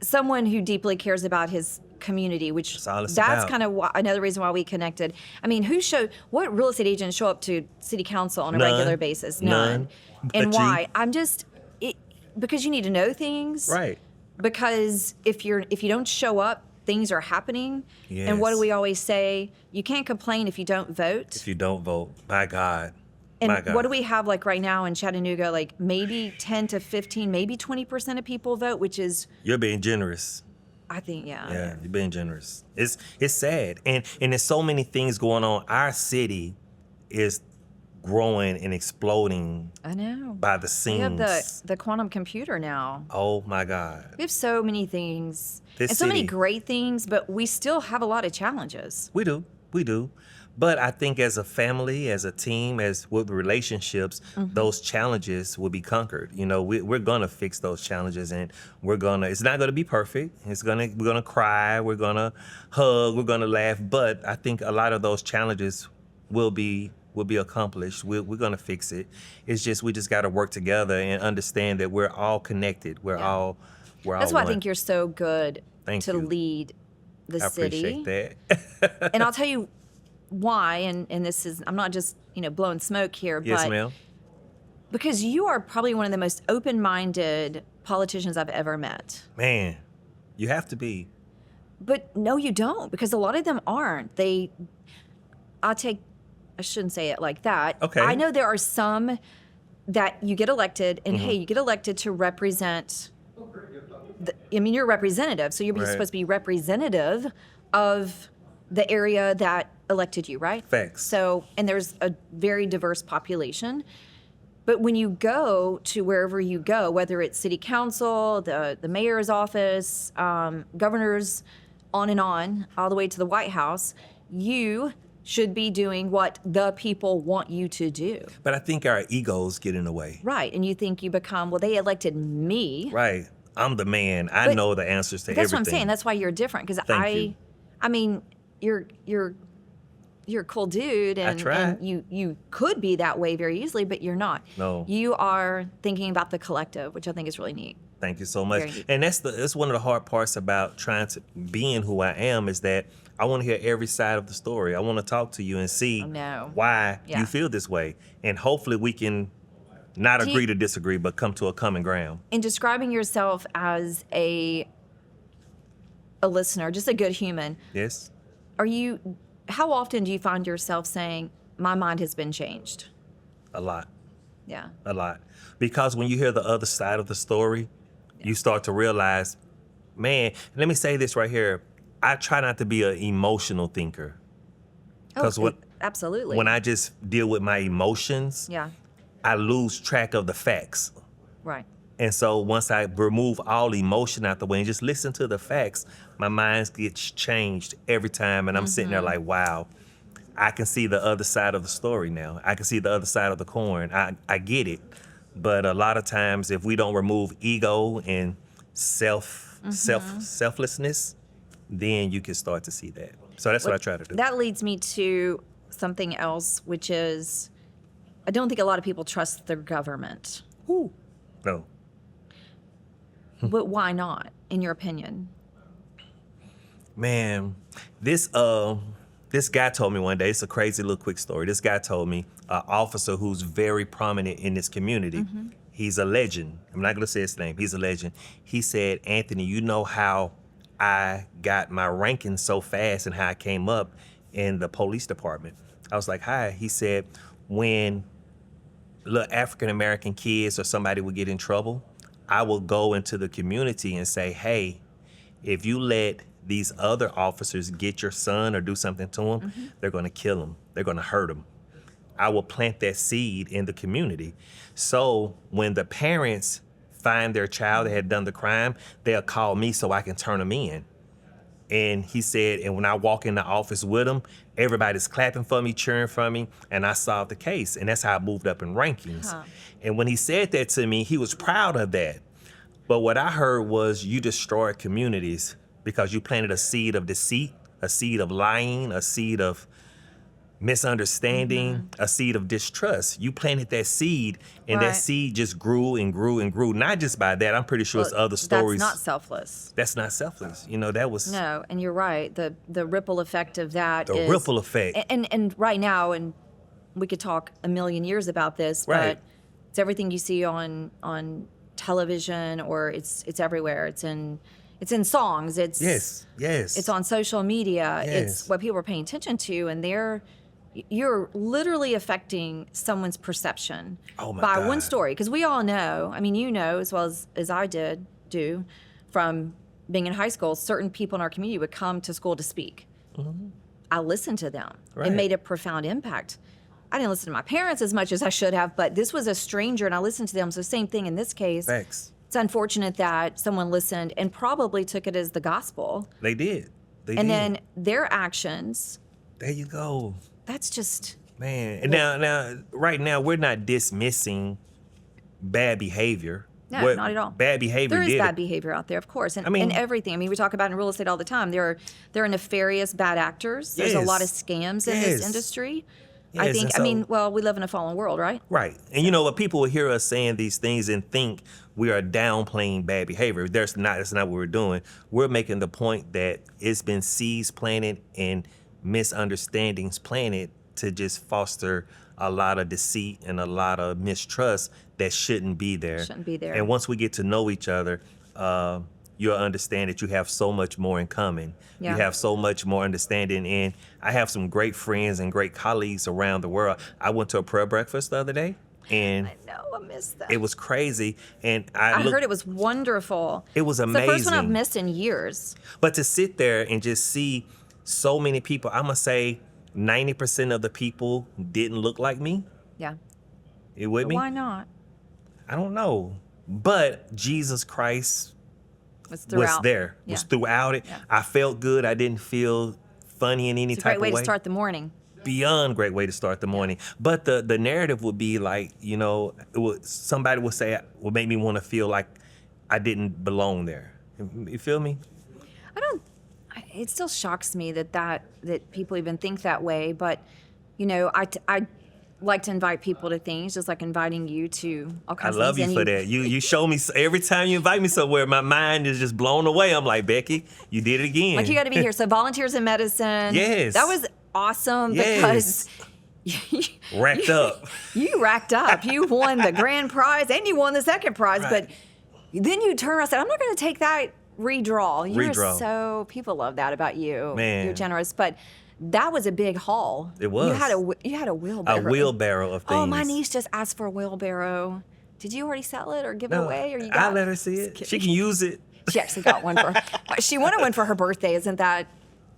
[SPEAKER 1] someone who deeply cares about his community, which
[SPEAKER 3] That's all it's
[SPEAKER 1] that's
[SPEAKER 3] about.
[SPEAKER 1] kind of another reason why we connected. I mean, what real estate agents show up to city council on a
[SPEAKER 3] None.
[SPEAKER 1] regular basis?
[SPEAKER 3] None.
[SPEAKER 1] And
[SPEAKER 3] But you.
[SPEAKER 1] why? Because you need to know things.
[SPEAKER 3] Right.
[SPEAKER 1] Because if you don't show up, things are happening. And what do
[SPEAKER 3] Yes.
[SPEAKER 1] we always say? You can't complain if you don't vote.
[SPEAKER 3] If you don't vote, my God.
[SPEAKER 1] And
[SPEAKER 3] my God.
[SPEAKER 1] what do we have like right now in Chattanooga? Like maybe 10 to 15, maybe 20% of people vote, which is,
[SPEAKER 3] You're being generous.
[SPEAKER 1] I think, yeah.
[SPEAKER 3] Yeah, you're being generous. It's sad, and there's so many things going on. Our city is growing and exploding
[SPEAKER 1] I know.
[SPEAKER 3] by the
[SPEAKER 1] We have
[SPEAKER 3] seams.
[SPEAKER 1] the quantum computer now.
[SPEAKER 3] Oh my God.
[SPEAKER 1] We have so many things
[SPEAKER 3] This
[SPEAKER 1] and so many
[SPEAKER 3] city-
[SPEAKER 1] great things, but we still have a lot of challenges.
[SPEAKER 3] We do. But I think as a family, as a team, as with relationships, those challenges will be conquered. You know, we're gonna fix those challenges, and it's not gonna be perfect. We're gonna cry, we're gonna hug, we're gonna laugh. But I think a lot of those challenges will be accomplished. We're gonna fix it. It's just we just got to work together and understand that we're all connected. We're
[SPEAKER 1] Yeah.
[SPEAKER 3] all
[SPEAKER 1] That's why I
[SPEAKER 3] one.
[SPEAKER 1] think you're so good
[SPEAKER 3] Thank
[SPEAKER 1] to
[SPEAKER 3] you.
[SPEAKER 1] lead the
[SPEAKER 3] I
[SPEAKER 1] city.
[SPEAKER 3] appreciate that.
[SPEAKER 1] And I'll tell you why, and this is, I'm not just, blowing smoke here,
[SPEAKER 3] Yes,
[SPEAKER 1] but
[SPEAKER 3] ma'am.
[SPEAKER 1] because you are probably one of the most open-minded politicians I've ever met.
[SPEAKER 3] Man, you have to be.
[SPEAKER 1] But no, you don't, because a lot of them aren't. I shouldn't say it like that.
[SPEAKER 3] Okay.
[SPEAKER 1] I know there are some that you get elected, and
[SPEAKER 3] Mm-hmm.
[SPEAKER 1] hey, you get elected to represent, you're a representative, so you're
[SPEAKER 3] Right.
[SPEAKER 1] supposed to be representative of the area that elected you, right?
[SPEAKER 3] Facts.
[SPEAKER 1] So, and there's a very diverse population. But when you go to wherever you go, whether it's city council, the mayor's office, governors, on and on, all the way to the White House, you should be doing what the people want you to do.
[SPEAKER 3] But I think our egos get in the way.
[SPEAKER 1] Right. And you think you become, well, they elected me.
[SPEAKER 3] Right. I'm the man. I
[SPEAKER 1] But
[SPEAKER 3] know the answers to
[SPEAKER 1] That's
[SPEAKER 3] everything.
[SPEAKER 1] what I'm saying. That's why you're different. Because
[SPEAKER 3] Thank you.
[SPEAKER 1] I mean, you're a cool dude, and,
[SPEAKER 3] try.
[SPEAKER 1] and you could be that way very easily, but you're not.
[SPEAKER 3] No.
[SPEAKER 1] You are thinking about the collective, which I think is really neat.
[SPEAKER 3] Thank you so
[SPEAKER 1] Very
[SPEAKER 3] much.
[SPEAKER 1] neat.
[SPEAKER 3] And that's one of the hard parts about trying to being who I am is that I want to hear every side of the story. I want to talk to you and see
[SPEAKER 1] know.
[SPEAKER 3] why
[SPEAKER 1] Yeah.
[SPEAKER 3] you feel this way. And hopefully we can not
[SPEAKER 1] Do you-
[SPEAKER 3] agree to disagree, but come to a common ground.
[SPEAKER 1] In describing yourself as a listener, just a good human,
[SPEAKER 3] Yes?
[SPEAKER 1] how often do you find yourself saying, my mind has been changed?
[SPEAKER 3] A lot.
[SPEAKER 1] Yeah.
[SPEAKER 3] A lot. Because when you hear the other side of the story, you start to realize, man, let me say this right here. I try not to be an emotional thinker. Because
[SPEAKER 1] Absolutely.
[SPEAKER 3] when I just deal with my emotions,
[SPEAKER 1] Yeah.
[SPEAKER 3] I lose track of the facts.
[SPEAKER 1] Right.
[SPEAKER 3] And so once I remove all emotion out the way and just listen to the facts, my mind gets changed every time. And I'm sitting there like, wow, I can see the other side of the story now. I can see the other side of the coin. I get it. But a lot of times if we don't remove ego and selflessness, then you can start to see that. So that's what I try to do.
[SPEAKER 1] That leads me to something else, which is I don't think a lot of people trust their government.
[SPEAKER 3] No.
[SPEAKER 1] But why not, in your opinion?
[SPEAKER 3] Man, this guy told me one day, it's a crazy little quick story. This guy told me, an officer who's very prominent in this community, he's a legend. I'm not gonna say his name, he's a legend. He said, Anthony, you know how I got my ranking so fast and how I came up in the police department? I was like, hi. He said, when little African-American kids or somebody would get in trouble, I will go into the community and say, hey, if you let these other officers get your son or do something to him, they're going to kill him. They're going to hurt him. I will plant that seed in the community. So when the parents find their child that had done the crime, they'll call me so I can turn them in. And he said, and when I walk in the office with him, everybody's clapping for me, cheering for me, and I solved the case. And that's how I moved up in rankings.
[SPEAKER 1] Huh.
[SPEAKER 3] And when he said that to me, he was proud of that. But what I heard was you destroyed communities because you planted a seed of deceit, a seed of lying, a seed of misunderstanding, a seed of distrust. You planted that seed, and that
[SPEAKER 1] Right.
[SPEAKER 3] seed just grew and grew and grew. Not just by that. I'm pretty sure it's other stories.
[SPEAKER 1] That's not selfless.
[SPEAKER 3] That's not selfless. You know, that was
[SPEAKER 1] No, and you're right. The ripple effect of that
[SPEAKER 3] the
[SPEAKER 1] is
[SPEAKER 3] ripple effect.
[SPEAKER 1] And right now, and we could talk a million years about this,
[SPEAKER 3] Right.
[SPEAKER 1] but it's everything you see on television, or it's everywhere. It's in songs. It's
[SPEAKER 3] Yes.
[SPEAKER 1] It's on social media.
[SPEAKER 3] Yes.
[SPEAKER 1] It's what people are paying attention to, and you're literally affecting someone's perception
[SPEAKER 3] Oh my
[SPEAKER 1] by
[SPEAKER 3] God.
[SPEAKER 1] one story. Because we all know, I mean, you know as well as I do from being in high school, certain people in our community would come to school to speak. I listened to them.
[SPEAKER 3] Right.
[SPEAKER 1] It made a profound impact. I didn't listen to my parents as much as I should have, but this was a stranger, and I listened to them. So same thing in this case.
[SPEAKER 3] Facts.
[SPEAKER 1] It's unfortunate that someone listened and probably took it as the gospel.
[SPEAKER 3] They did. They
[SPEAKER 1] And
[SPEAKER 3] did.
[SPEAKER 1] then their actions,
[SPEAKER 3] There you go.
[SPEAKER 1] that's just,
[SPEAKER 3] Man. And now, right now, we're not dismissing bad behavior.
[SPEAKER 1] no, not at all.
[SPEAKER 3] Bad behavior
[SPEAKER 1] There is
[SPEAKER 3] did
[SPEAKER 1] bad
[SPEAKER 3] it.
[SPEAKER 1] behavior out there, of course, and,
[SPEAKER 3] I mean-
[SPEAKER 1] and everything. I mean, we talk about in real estate all the time. There are nefarious bad actors. There's a lot of
[SPEAKER 3] Yes.
[SPEAKER 1] scams in this
[SPEAKER 3] Yes.
[SPEAKER 1] industry. I
[SPEAKER 3] Yes,
[SPEAKER 1] think,
[SPEAKER 3] and
[SPEAKER 1] I mean,
[SPEAKER 3] so-
[SPEAKER 1] well, we live in a fallen world, right?
[SPEAKER 3] Right. And you know what? People will hear us saying these things and think we are downplaying bad behavior. That's not what we're doing. We're making the point that it's been seeds planted and misunderstandings planted to just foster a lot of deceit and a lot of mistrust that shouldn't be there.
[SPEAKER 1] Shouldn't be there.
[SPEAKER 3] And once we get to know each other, you'll understand that you have so much more in common.
[SPEAKER 1] Yeah.
[SPEAKER 3] You have so much more understanding. And I have some great friends and great colleagues around the world. I went to a prayer breakfast the other day, and
[SPEAKER 1] No, I missed that.
[SPEAKER 3] it was crazy. And
[SPEAKER 1] I
[SPEAKER 3] looked,
[SPEAKER 1] heard it was wonderful.
[SPEAKER 3] It was
[SPEAKER 1] It's the first one I've
[SPEAKER 3] amazing.
[SPEAKER 1] missed in years.
[SPEAKER 3] But to sit there and just see so many people, I'm going to say 90% of the people didn't look like me.
[SPEAKER 1] Yeah.
[SPEAKER 3] You with me?
[SPEAKER 1] Why not?
[SPEAKER 3] I don't know. But Jesus Christ
[SPEAKER 1] Was
[SPEAKER 3] was there,
[SPEAKER 1] Yeah.
[SPEAKER 3] was throughout it.
[SPEAKER 1] Yeah.
[SPEAKER 3] I felt good. I didn't feel funny in any
[SPEAKER 1] It's a
[SPEAKER 3] type
[SPEAKER 1] great way
[SPEAKER 3] of way.
[SPEAKER 1] to start the morning.
[SPEAKER 3] Beyond great way to start the morning. But the narrative would be like, you know, somebody would say, would make me want to feel like I didn't belong there. You feel me?
[SPEAKER 1] It still shocks me that people even think that way. But, you know, I like to invite people to things, just like inviting you to all
[SPEAKER 3] I
[SPEAKER 1] kinds of
[SPEAKER 3] love you
[SPEAKER 1] things.
[SPEAKER 3] for that. You show me every time you invite me somewhere, my mind is just blown away. I'm like, Becky, you did it again.
[SPEAKER 1] Like, you got to be here. So volunteers in medicine.
[SPEAKER 3] Yes.
[SPEAKER 1] That was awesome because
[SPEAKER 3] Racked up.
[SPEAKER 1] you racked up. You won the grand prize and you won the second prize.
[SPEAKER 3] Right.
[SPEAKER 1] But then you turn around and said, I'm not going to take that redraw. You're
[SPEAKER 3] Redraw.
[SPEAKER 1] so, people love that about you.
[SPEAKER 3] Man.
[SPEAKER 1] You're generous. But that was a big haul.
[SPEAKER 3] It was.
[SPEAKER 1] You had a wheelbarrow.
[SPEAKER 3] A wheelbarrow of things.
[SPEAKER 1] Oh, my niece just asked for a wheelbarrow. Did you already sell it or give it
[SPEAKER 3] No,
[SPEAKER 1] away? Or you
[SPEAKER 3] I
[SPEAKER 1] got
[SPEAKER 3] let her see
[SPEAKER 1] Just
[SPEAKER 3] it.
[SPEAKER 1] kidding.
[SPEAKER 3] She can use it.
[SPEAKER 1] She actually got one for she wanted one for her birthday. Isn't that?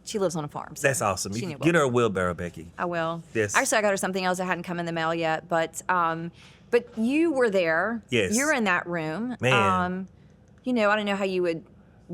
[SPEAKER 1] She lives on a farm. So
[SPEAKER 3] That's awesome.
[SPEAKER 1] she
[SPEAKER 3] You
[SPEAKER 1] knew
[SPEAKER 3] get her
[SPEAKER 1] well.
[SPEAKER 3] a wheelbarrow, Becky.
[SPEAKER 1] I will.
[SPEAKER 3] Yes.
[SPEAKER 1] Actually, I got her something else that hadn't come in the mail yet. But you were there.
[SPEAKER 3] Yes.
[SPEAKER 1] You're in that room.
[SPEAKER 3] Man.
[SPEAKER 1] You know, I don't know how you would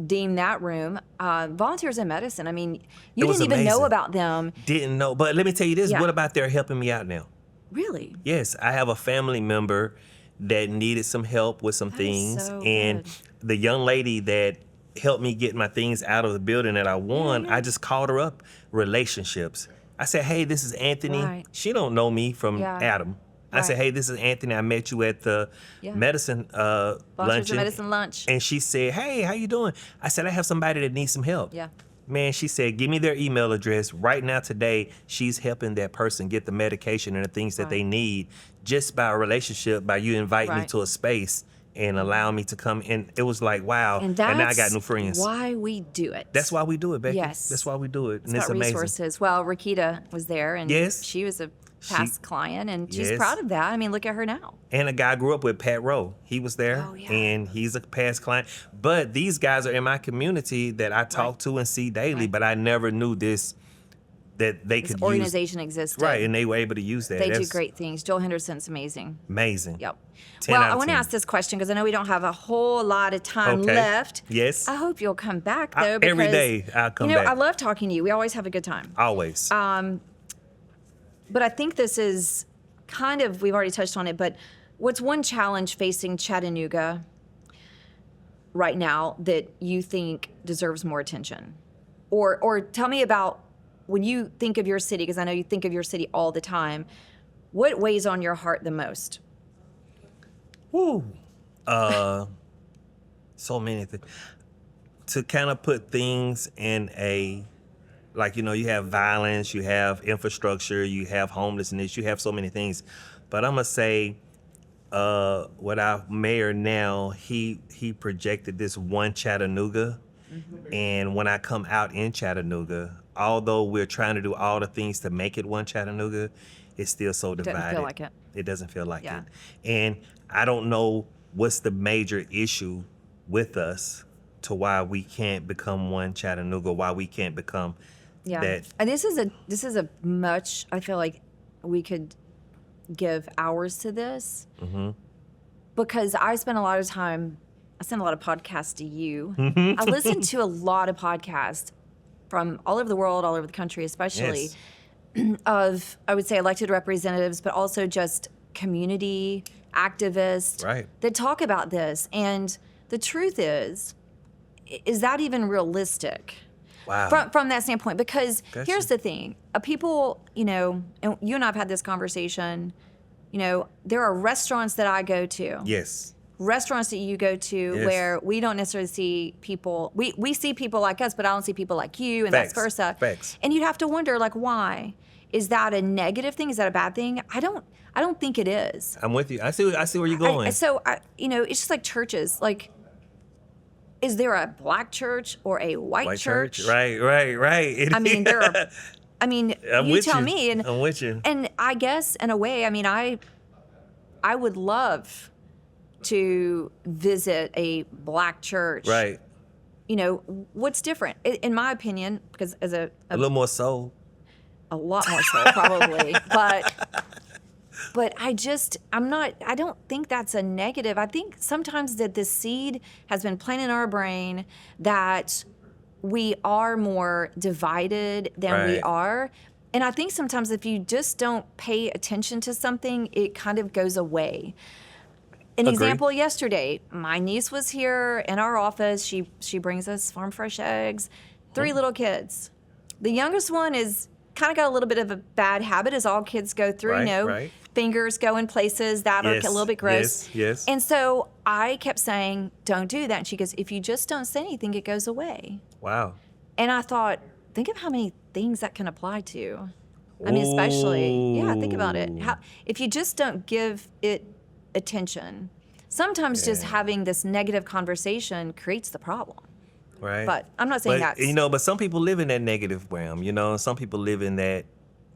[SPEAKER 1] deem that room. Volunteers in medicine. I mean, you
[SPEAKER 3] It was
[SPEAKER 1] didn't even know
[SPEAKER 3] amazing.
[SPEAKER 1] about them.
[SPEAKER 3] Didn't know. But let me tell you this.
[SPEAKER 1] Yeah.
[SPEAKER 3] What about they're helping me out now?
[SPEAKER 1] Really?
[SPEAKER 3] Yes, I have a family member that needed some help with some
[SPEAKER 1] That is
[SPEAKER 3] things.
[SPEAKER 1] so
[SPEAKER 3] And
[SPEAKER 1] good.
[SPEAKER 3] the young lady that helped me get my things out of the building that I won, I just called her up. Relationships. I said, hey, this is Anthony.
[SPEAKER 1] Right.
[SPEAKER 3] She don't know me from
[SPEAKER 1] Yeah.
[SPEAKER 3] Adam. I said,
[SPEAKER 1] Right.
[SPEAKER 3] hey, this is Anthony. I met you at the
[SPEAKER 1] Yeah.
[SPEAKER 3] medicine
[SPEAKER 1] Volunteers in
[SPEAKER 3] luncheon.
[SPEAKER 1] medicine lunch.
[SPEAKER 3] And she said, hey, how you doing? I said, I have somebody that needs some help.
[SPEAKER 1] Yeah.
[SPEAKER 3] Man, she said, give me their email address. Right now, today, she's helping that person get the medication and the things that they need just by a relationship, by you inviting me
[SPEAKER 1] Right.
[SPEAKER 3] to a space and allowing me to come. And it was like, wow.
[SPEAKER 1] And
[SPEAKER 3] now I
[SPEAKER 1] that's
[SPEAKER 3] got new friends.
[SPEAKER 1] why we do it.
[SPEAKER 3] That's why we do it, Becky.
[SPEAKER 1] Yes.
[SPEAKER 3] That's why we do it. And
[SPEAKER 1] It's
[SPEAKER 3] it's
[SPEAKER 1] about
[SPEAKER 3] amazing.
[SPEAKER 1] resources. Well, Rakita was there, and
[SPEAKER 3] Yes.
[SPEAKER 1] she was a past client, and she's
[SPEAKER 3] Yes.
[SPEAKER 1] proud of that. I mean, look at her now.
[SPEAKER 3] And a guy I grew up with, Pat Rowe. He was there,
[SPEAKER 1] Oh, yeah.
[SPEAKER 3] and he's a past client. But these guys are in my community that I talk to and see daily,
[SPEAKER 1] Right.
[SPEAKER 3] but I never knew this that they
[SPEAKER 1] this
[SPEAKER 3] could
[SPEAKER 1] organization existed.
[SPEAKER 3] use. Right, and they were able to use that.
[SPEAKER 1] They do
[SPEAKER 3] That's
[SPEAKER 1] great things. Joel Henderson's amazing.
[SPEAKER 3] amazing.
[SPEAKER 1] Yep.
[SPEAKER 3] 10
[SPEAKER 1] Well,
[SPEAKER 3] out
[SPEAKER 1] I
[SPEAKER 3] of
[SPEAKER 1] want to
[SPEAKER 3] 10.
[SPEAKER 1] ask this question because I know we don't have a whole lot of time
[SPEAKER 3] Okay.
[SPEAKER 1] left.
[SPEAKER 3] Yes.
[SPEAKER 1] I hope you'll come back though. Because,
[SPEAKER 3] every day I'll come back.
[SPEAKER 1] I love talking to you. We always have a good time.
[SPEAKER 3] Always.
[SPEAKER 1] But I think this is kind of, we've already touched on it, but what's one challenge facing Chattanooga right now that you think deserves more attention? Or tell me about when you think of your city, because I know you think of your city all the time, what weighs on your heart the most?
[SPEAKER 3] Woo. So many things. To kind of put things in a, like, you have violence, you have infrastructure, you have homelessness, you have so many things. But I'm going to say, what our mayor now, he projected this one Chattanooga. Mm-hmm. And when I come out in Chattanooga, although we're trying to do all the things to make it one Chattanooga, it's still so divided.
[SPEAKER 1] Doesn't feel like it.
[SPEAKER 3] It doesn't feel like
[SPEAKER 1] Yeah.
[SPEAKER 3] it. And I don't know what's the major issue with us to why we can't become one Chattanooga, why we can't become that.
[SPEAKER 1] And this is a much, I feel like we could give hours to this because I spend a lot of time, I send a lot of podcasts to you. I listen to a lot of podcasts from all over the world, all over the country, especially of, I would say, elected representatives, but also just community activists that talk about this. And the truth is that even realistic?
[SPEAKER 3] Wow.
[SPEAKER 1] From that standpoint, because here's the thing: people, and you and I've had this conversation. There are restaurants that I go to.
[SPEAKER 3] Yes.
[SPEAKER 1] Restaurants that you go to where we don't necessarily see people. We see people like us, but I don't see people like you, and vice versa.
[SPEAKER 3] Facts.
[SPEAKER 1] And you'd have to wonder, like, why? Is that a negative thing? Is that a bad thing? I don't think it is.
[SPEAKER 3] I'm with you. I see where you're going.
[SPEAKER 1] It's just like churches. Like, is there a black church or a white church?
[SPEAKER 3] Right.
[SPEAKER 1] I mean, you tell me. And
[SPEAKER 3] I'm with you.
[SPEAKER 1] And I guess, in a way, I would love to visit a black church.
[SPEAKER 3] Right.
[SPEAKER 1] What's different? In my opinion, because as a
[SPEAKER 3] little more soul.
[SPEAKER 1] A lot more so, probably. But I don't think that's a negative. I think sometimes that the seed has been planted in our brain that we are more divided than we are. And I think sometimes if you just don't pay attention to something, it kind of goes away. An example yesterday, my niece was here in our office. She brings us farm fresh eggs, 3 little kids. The youngest one is kind of got a little bit of a bad habit, as all kids go through, fingers go in places that are a little bit gross.
[SPEAKER 3] Yes.
[SPEAKER 1] And so I kept saying, don't do that. And she goes, if you just don't say anything, it goes away.
[SPEAKER 3] Wow.
[SPEAKER 1] And I thought, think of how many things that can apply to. Especially, think about it. If you just don't give it attention, sometimes just having this negative conversation creates the problem.
[SPEAKER 3] Right.
[SPEAKER 1] But I'm not saying that's...
[SPEAKER 3] but some people live in that negative realm, Some people live in that,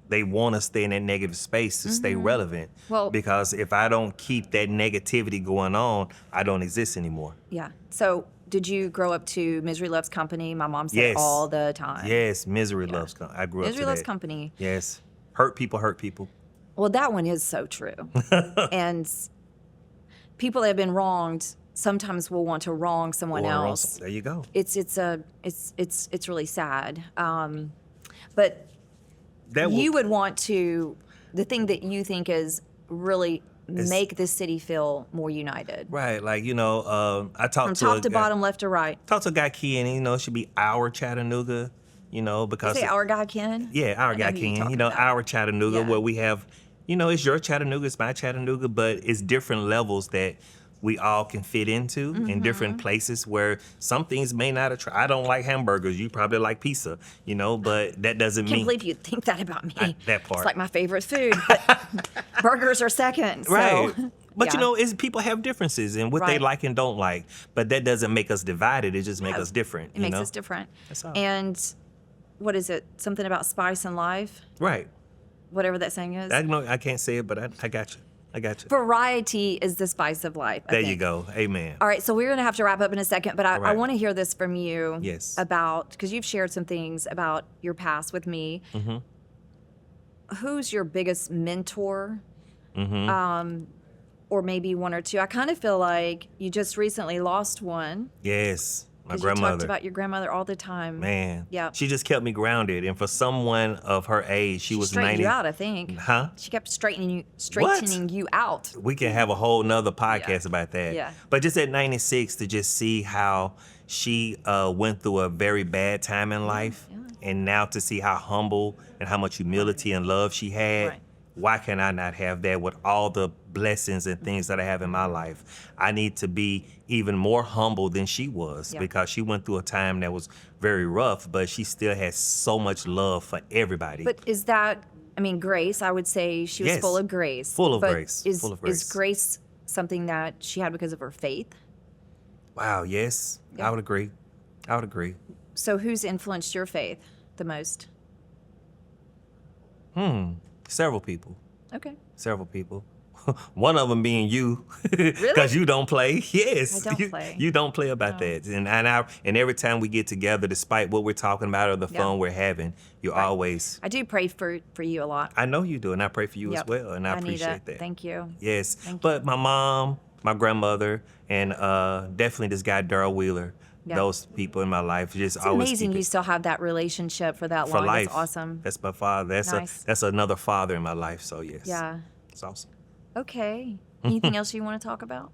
[SPEAKER 3] they want to stay in that negative space to stay relevant.
[SPEAKER 1] Well,
[SPEAKER 3] because if I don't keep that negativity going on, I don't exist anymore.
[SPEAKER 1] Yeah. So did you grow up to Misery Loves Company? My mom said it all the time.
[SPEAKER 3] Yes, Misery Loves Company. I grew up to that.
[SPEAKER 1] Misery Loves Company.
[SPEAKER 3] Yes. Hurt people hurt people.
[SPEAKER 1] Well, that one is so true. And people that have been wronged sometimes will want to wrong someone else.
[SPEAKER 3] There you go.
[SPEAKER 1] It's really sad. But you would want to, the thing that you think is really make this city feel more united.
[SPEAKER 3] Right. Like, I talked
[SPEAKER 1] from top to bottom, left to right.
[SPEAKER 3] Talked to a guy, Ken, it should be our Chattanooga, because...
[SPEAKER 1] You say our guy, Ken?
[SPEAKER 3] Yeah, our guy, Ken. Our Chattanooga, where we have, it's your Chattanooga, it's my Chattanooga, but it's different levels that we all can fit into in different places where some things may not attract. I don't like hamburgers. You probably like pizza, but that doesn't mean...
[SPEAKER 1] I can't believe you think that about me.
[SPEAKER 3] That part.
[SPEAKER 1] It's like my favorite food, but burgers are second.
[SPEAKER 3] Right.
[SPEAKER 1] So,
[SPEAKER 3] but, people have differences in what they like and don't like. But that doesn't make us divided. It just makes us different.
[SPEAKER 1] It makes us different.
[SPEAKER 3] That's all.
[SPEAKER 1] And what is it? Something about spice and life?
[SPEAKER 3] Right.
[SPEAKER 1] Whatever that saying is.
[SPEAKER 3] I can't say it, but I got you.
[SPEAKER 1] Variety is the spice of life.
[SPEAKER 3] There you go. Amen.
[SPEAKER 1] All right, so we're going to have to wrap up in a second, but I want to hear this from you.
[SPEAKER 3] Yes.
[SPEAKER 1] About, because you've shared some things about your past with me. who's your biggest mentor?
[SPEAKER 3] Mm-hmm.
[SPEAKER 1] Or maybe one or two. I kind of feel like you just recently lost one
[SPEAKER 3] Yes, my
[SPEAKER 1] because you talked
[SPEAKER 3] grandmother.
[SPEAKER 1] about your grandmother all the time.
[SPEAKER 3] Man,
[SPEAKER 1] Yeah.
[SPEAKER 3] she just kept me grounded. And for someone of her age, she was
[SPEAKER 1] straightened
[SPEAKER 3] 90.
[SPEAKER 1] you out, I think.
[SPEAKER 3] Huh?
[SPEAKER 1] She kept straightening you out.
[SPEAKER 3] We can have a whole nother podcast about that.
[SPEAKER 1] Yeah.
[SPEAKER 3] But just at 96, to just see how she went through a very bad time in life,
[SPEAKER 1] yeah.
[SPEAKER 3] and now to see how humble and how much humility and love she had.
[SPEAKER 1] Right.
[SPEAKER 3] Why can I not have that with all the blessings and things that I have in my life? I need to be even more humble than she was,
[SPEAKER 1] Yeah.
[SPEAKER 3] because she went through a time that was very rough, but she still has so much love for everybody.
[SPEAKER 1] But is that, I mean, grace, I would say she was
[SPEAKER 3] Yes.
[SPEAKER 1] full of grace.
[SPEAKER 3] Full of
[SPEAKER 1] but
[SPEAKER 3] grace.
[SPEAKER 1] Is,
[SPEAKER 3] Full of
[SPEAKER 1] Is
[SPEAKER 3] grace.
[SPEAKER 1] grace something that she had because of her faith?
[SPEAKER 3] Wow, yes,
[SPEAKER 1] Yeah.
[SPEAKER 3] I would agree. I would agree.
[SPEAKER 1] So who's influenced your faith the most?
[SPEAKER 3] Several people.
[SPEAKER 1] Okay.
[SPEAKER 3] Several people. One of them being you, because you don't play. Yes,
[SPEAKER 1] I don't
[SPEAKER 3] you,
[SPEAKER 1] play.
[SPEAKER 3] You don't play about that, and every time we get together, despite what we're talking about or the
[SPEAKER 1] Yeah.
[SPEAKER 3] fun we're having, you're always.
[SPEAKER 1] I do pray for you a lot.
[SPEAKER 3] I know you do, and I pray for you as
[SPEAKER 1] Yep.
[SPEAKER 3] well, and I
[SPEAKER 1] need
[SPEAKER 3] appreciate
[SPEAKER 1] it.
[SPEAKER 3] that.
[SPEAKER 1] Thank you.
[SPEAKER 3] Yes,
[SPEAKER 1] Thank
[SPEAKER 3] but my mom, my grandmother, and definitely this guy Daryl Wheeler.
[SPEAKER 1] Yeah.
[SPEAKER 3] Those people in my life just
[SPEAKER 1] It's
[SPEAKER 3] always
[SPEAKER 1] amazing
[SPEAKER 3] keep
[SPEAKER 1] you
[SPEAKER 3] it
[SPEAKER 1] still have that relationship for that
[SPEAKER 3] for
[SPEAKER 1] long.
[SPEAKER 3] life.
[SPEAKER 1] That's awesome.
[SPEAKER 3] That's my father.
[SPEAKER 1] Nice.
[SPEAKER 3] That's another father in my life. So yes.
[SPEAKER 1] Yeah.
[SPEAKER 3] It's awesome.
[SPEAKER 1] Okay. Anything else you want to talk about?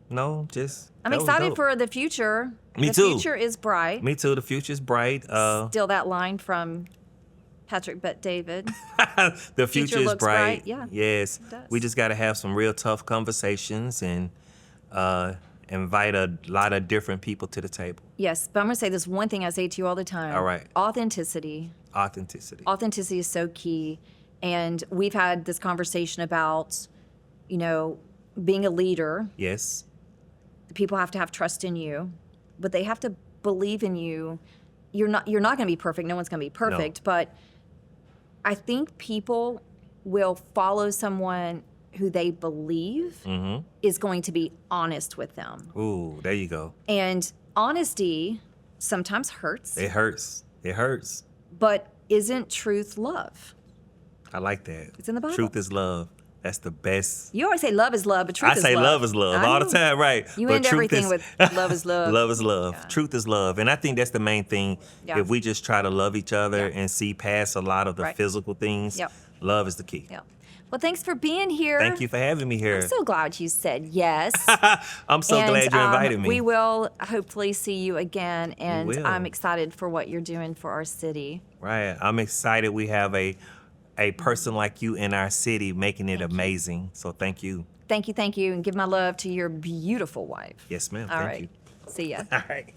[SPEAKER 3] No, just.
[SPEAKER 1] I'm
[SPEAKER 3] that was
[SPEAKER 1] excited
[SPEAKER 3] dope.
[SPEAKER 1] for the future.
[SPEAKER 3] Me
[SPEAKER 1] the
[SPEAKER 3] too.
[SPEAKER 1] future is bright.
[SPEAKER 3] Me too. The future's bright.
[SPEAKER 1] Still that line from Patrick Bet David.
[SPEAKER 3] The future is
[SPEAKER 1] looks bright, yeah.
[SPEAKER 3] Yes.
[SPEAKER 1] It does.
[SPEAKER 3] We just got to have some real tough conversations and invite a lot of different people to the table.
[SPEAKER 1] Yes, but I'm going to say this one thing I say to you all the time.
[SPEAKER 3] All right.
[SPEAKER 1] Authenticity.
[SPEAKER 3] Authenticity.
[SPEAKER 1] Authenticity is so key. And we've had this conversation about, being a leader.
[SPEAKER 3] Yes.
[SPEAKER 1] People have to have trust in you, but they have to believe in you. You're not going to be perfect. No one's going to be perfect, but I think people will follow someone who they believe is going to be honest with them.
[SPEAKER 3] Ooh, there you go.
[SPEAKER 1] And honesty sometimes hurts,
[SPEAKER 3] It hurts. It hurts.
[SPEAKER 1] but isn't truth love?
[SPEAKER 3] I like that.
[SPEAKER 1] It's in the Bible.
[SPEAKER 3] Truth is love. That's the best.
[SPEAKER 1] You always say love is love, but truth
[SPEAKER 3] I
[SPEAKER 1] is
[SPEAKER 3] say
[SPEAKER 1] love.
[SPEAKER 3] love is love
[SPEAKER 1] I
[SPEAKER 3] all the
[SPEAKER 1] know.
[SPEAKER 3] time, right?
[SPEAKER 1] You
[SPEAKER 3] But
[SPEAKER 1] end
[SPEAKER 3] truth
[SPEAKER 1] everything
[SPEAKER 3] is-
[SPEAKER 1] with love is love.
[SPEAKER 3] Love is love.
[SPEAKER 1] Yeah.
[SPEAKER 3] Truth is love. And I think that's the main thing.
[SPEAKER 1] Yeah.
[SPEAKER 3] If we just try to love each other
[SPEAKER 1] Yeah.
[SPEAKER 3] and see past a lot of the
[SPEAKER 1] Right.
[SPEAKER 3] physical things,
[SPEAKER 1] Yep.
[SPEAKER 3] love is the key.
[SPEAKER 1] Yeah. Well, thanks for being here.
[SPEAKER 3] Thank you for having me here.
[SPEAKER 1] I'm so glad you said yes.
[SPEAKER 3] I'm so
[SPEAKER 1] And,
[SPEAKER 3] glad you invited me.
[SPEAKER 1] We will hopefully see you again, and
[SPEAKER 3] will.
[SPEAKER 1] I'm excited for what you're doing for our city.
[SPEAKER 3] Right. I'm excited we have a person like you in our city making it amazing. So thank you.
[SPEAKER 1] Thank you, and give my love to your beautiful wife.
[SPEAKER 3] Yes, ma'am.
[SPEAKER 1] All
[SPEAKER 3] Thank
[SPEAKER 1] right.
[SPEAKER 3] you.
[SPEAKER 1] See ya.
[SPEAKER 3] All right.